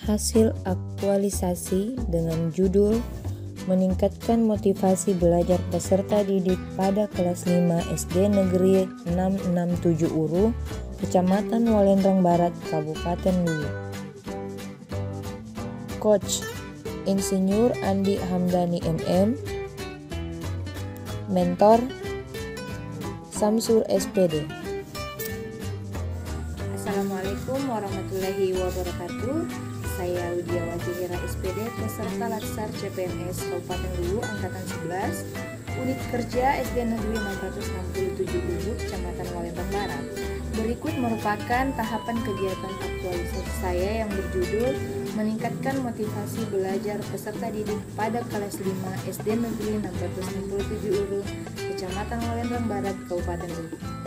hasil aktualisasi dengan judul Meningkatkan Motivasi Belajar Peserta Didik pada Kelas 5 SD Negeri 667 Uru, Kecamatan Walendrang Barat, Kabupaten Luwu. Coach Insinyur Andi Hamdani MM. Mentor Samsur SPD. Assalamualaikum warahmatullahi wabarakatuh. Saya Widiawati Hira SPD, peserta Latsar CPNS Kabupaten Luwu Angkatan 11, Unit Kerja SD Negeri 667 Ulu, Kecamatan Walendrang Barat. Berikut merupakan tahapan kegiatan aktualisasi saya yang berjudul Meningkatkan Motivasi Belajar Peserta Didik pada Kelas 5 SD Negeri 667 Ulu, Kecamatan Walendrang Barat, Kabupaten Luwu.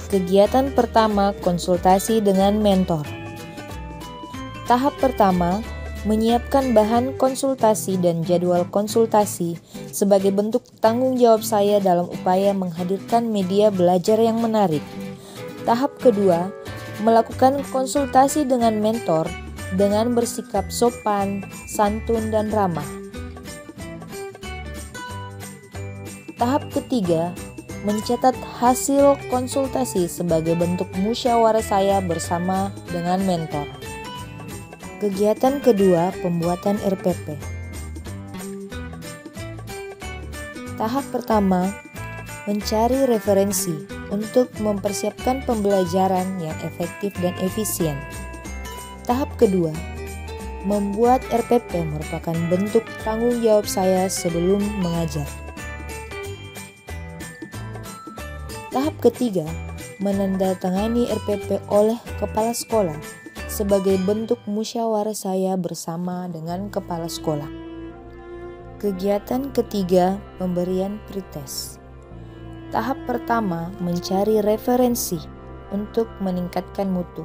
Kegiatan pertama, konsultasi dengan mentor. Tahap pertama, menyiapkan bahan konsultasi dan jadwal konsultasi sebagai bentuk tanggung jawab saya dalam upaya menghadirkan media belajar yang menarik. Tahap kedua, melakukan konsultasi dengan mentor dengan bersikap sopan, santun, dan ramah. Tahap ketiga, mencatat hasil konsultasi sebagai bentuk musyawarah saya bersama dengan mentor. Kegiatan kedua, pembuatan RPP. Tahap pertama, mencari referensi untuk mempersiapkan pembelajaran yang efektif dan efisien. Tahap kedua, membuat RPP merupakan bentuk tanggung jawab saya sebelum mengajar. Tahap ketiga, menandatangani RPP oleh kepala sekolah sebagai bentuk musyawarah saya bersama dengan kepala sekolah. Kegiatan ketiga, pemberian pretest. Tahap pertama, mencari referensi untuk meningkatkan mutu.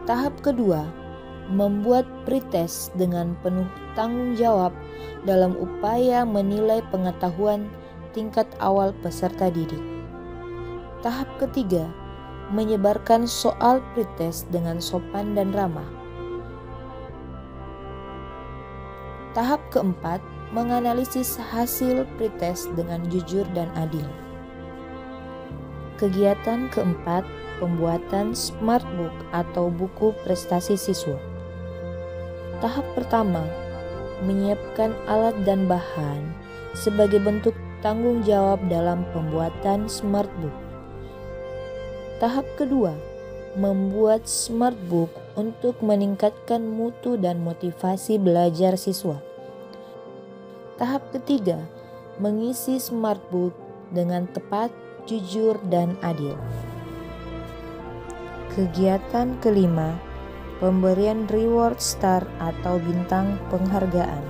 Tahap kedua, membuat pretest dengan penuh tanggung jawab dalam upaya menilai pengetahuan tingkat awal peserta didik. Tahap ketiga, menyebarkan soal pretest dengan sopan dan ramah. Tahap keempat, menganalisis hasil pretest dengan jujur dan adil. Kegiatan keempat, pembuatan Smartbook atau buku prestasi siswa. Tahap pertama, menyiapkan alat dan bahan sebagai bentuk tanggung jawab dalam pembuatan Smartbook. Tahap kedua, membuat Smartbook untuk meningkatkan mutu dan motivasi belajar siswa. Tahap ketiga, mengisi Smartbook dengan tepat, jujur, dan adil. Kegiatan kelima, pemberian reward star atau bintang penghargaan.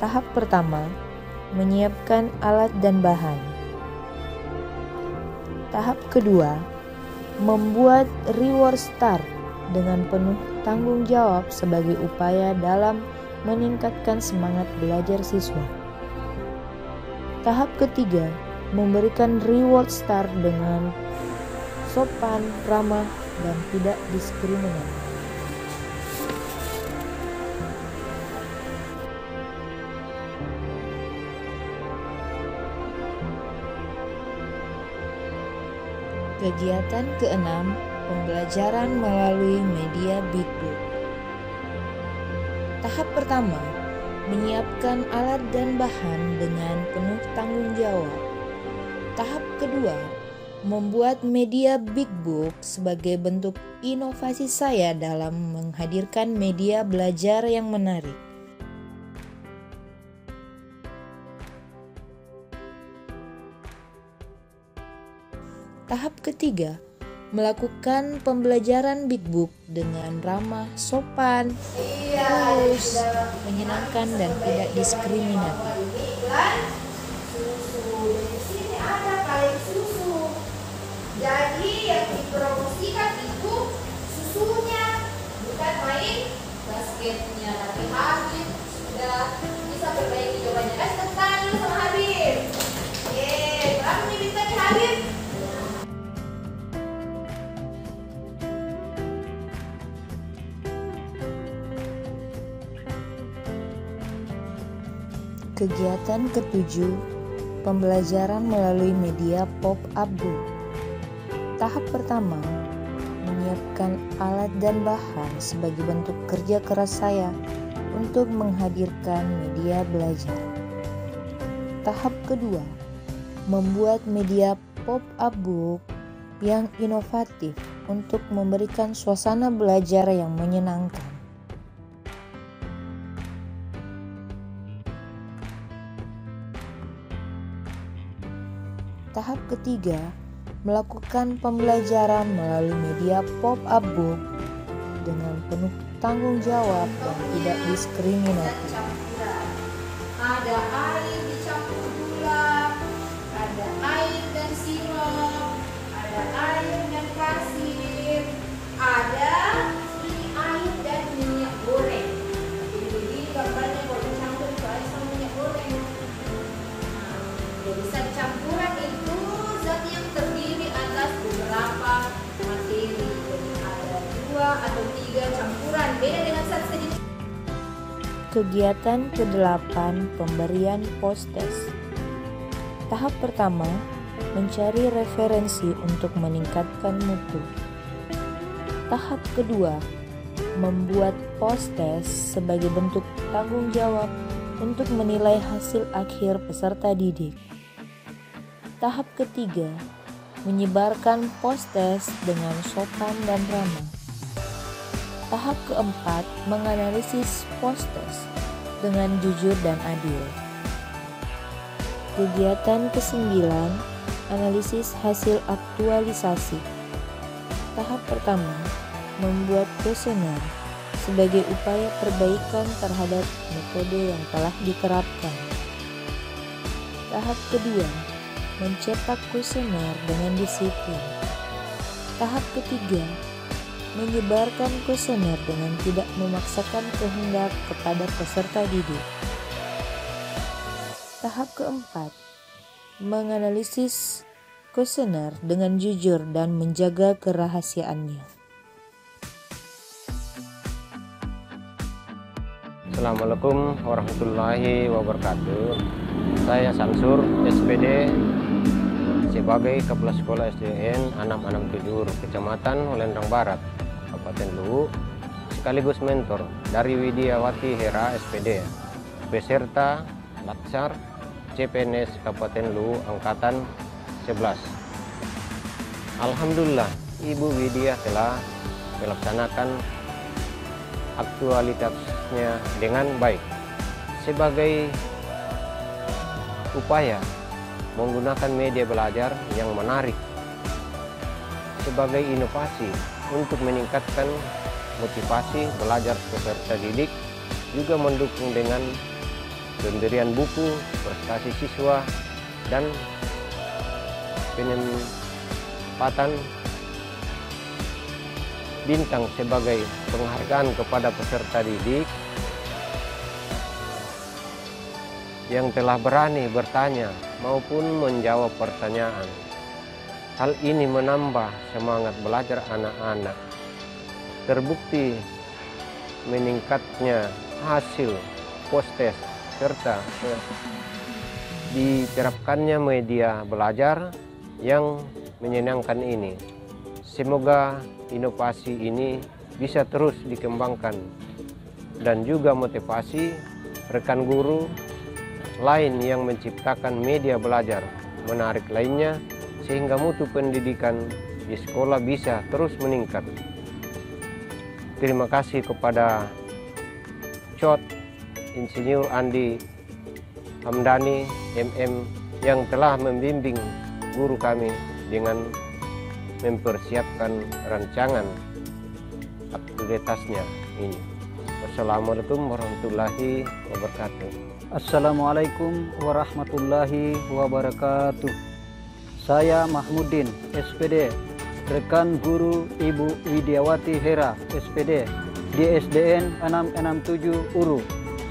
Tahap pertama, menyiapkan alat dan bahan. Tahap kedua, membuat reward star dengan penuh tanggung jawab sebagai upaya dalam meningkatkan semangat belajar siswa. Tahap ketiga, memberikan reward star dengan sopan, ramah, dan tidak diskriminatif. Kegiatan keenam, pembelajaran melalui media Big Book. Tahap pertama, menyiapkan alat dan bahan dengan penuh tanggung jawab. Tahap kedua, membuat media Big Book sebagai bentuk inovasi saya dalam menghadirkan media belajar yang menarik. Tahap ketiga, melakukan pembelajaran Big Book dengan ramah, sopan, halus, menyenangkan, dan tidak diskriminatif. Di sini ada kaleng susu. Jadi yang dipromosikan itu susunya, bukan main basketnya. Tapi Habib sudah bisa perbaiki jawabannya. Tepuk tangan dulu sama Habib. Berapa nih bintangnya Habib? Kegiatan ketujuh, pembelajaran melalui media pop-up book. Tahap pertama, menyiapkan alat dan bahan sebagai bentuk kerja keras saya untuk menghadirkan media belajar. Tahap kedua, membuat media pop-up book yang inovatif untuk memberikan suasana belajar yang menyenangkan. Tahap ketiga, melakukan pembelajaran melalui media pop-up book dengan penuh tanggung jawab dan tidak diskriminatif. Ada air dicampur gula, ada air dan sirup, ada air dan pasir, ada ini air dan minyak goreng. Jadi gambarnya kalau dicampur itu air sama minyak goreng. Jadi zat campuran itu zat yang terdiri atas beberapa materi. Jadi ada 2 atau 3 campuran, beda dengan zat sedikit. Kegiatan ke-8, pemberian post-test. Tahap pertama, mencari referensi untuk meningkatkan mutu. Tahap kedua, membuat post-test sebagai bentuk tanggung jawab untuk menilai hasil akhir peserta didik. Tahap ketiga, menyebarkan post-test dengan sopan dan ramah. Tahap keempat, menganalisis post-test dengan jujur dan adil. Kegiatan ke-9, analisis hasil aktualisasi. Tahap pertama, membuat kuesioner sebagai upaya perbaikan terhadap metode yang telah diterapkan. Tahap kedua, mencetak kuesioner dengan disiplin. Tahap ketiga, menyebarkan kuesioner dengan tidak memaksakan kehendak kepada peserta didik. Tahap keempat, menganalisis kuesioner dengan jujur dan menjaga kerahasiaannya. Assalamualaikum warahmatullahi wabarakatuh. Saya Samsur, SPD, sebagai Kepala Sekolah SDN 667 Kecamatan Holendang Barat, Kabupaten Luwu, sekaligus mentor dari Widiawati Hera SPD, beserta Latsar CPNS Kabupaten Luwu Angkatan 11. Alhamdulillah, Ibu Widya telah melaksanakan aktualitasnya dengan baik sebagai upaya menggunakan media belajar yang menarik sebagai inovasi untuk meningkatkan motivasi belajar peserta didik, juga mendukung dengan pemberian buku, prestasi siswa, dan penempatan bintang sebagai penghargaan kepada peserta didik yang telah berani bertanya maupun menjawab pertanyaan. Hal ini menambah semangat belajar anak-anak. Terbukti meningkatnya hasil post-test serta diterapkannya media belajar yang menyenangkan ini. Semoga inovasi ini bisa terus dikembangkan dan juga motivasi rekan guru lain yang menciptakan media belajar menarik lainnya, sehingga mutu pendidikan di sekolah bisa terus meningkat. Terima kasih kepada Cot Insinyur Andi Hamdani MM yang telah membimbing guru kami dengan mempersiapkan rancangan aktivitasnya ini. Wassalamualaikum warahmatullahi wabarakatuh. Assalamualaikum warahmatullahi wabarakatuh. Saya Mahmudin, SPD, rekan guru Ibu Widiawati Hera, SPD, di SDN 667 Uru.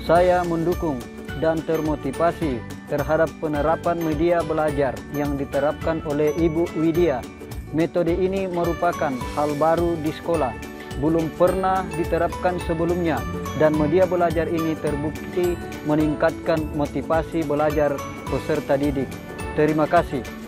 Saya mendukung dan termotivasi terhadap penerapan media belajar yang diterapkan oleh Ibu Widya. Metode ini merupakan hal baru di sekolah, belum pernah diterapkan sebelumnya, dan media belajar ini terbukti meningkatkan motivasi belajar peserta didik. Terima kasih.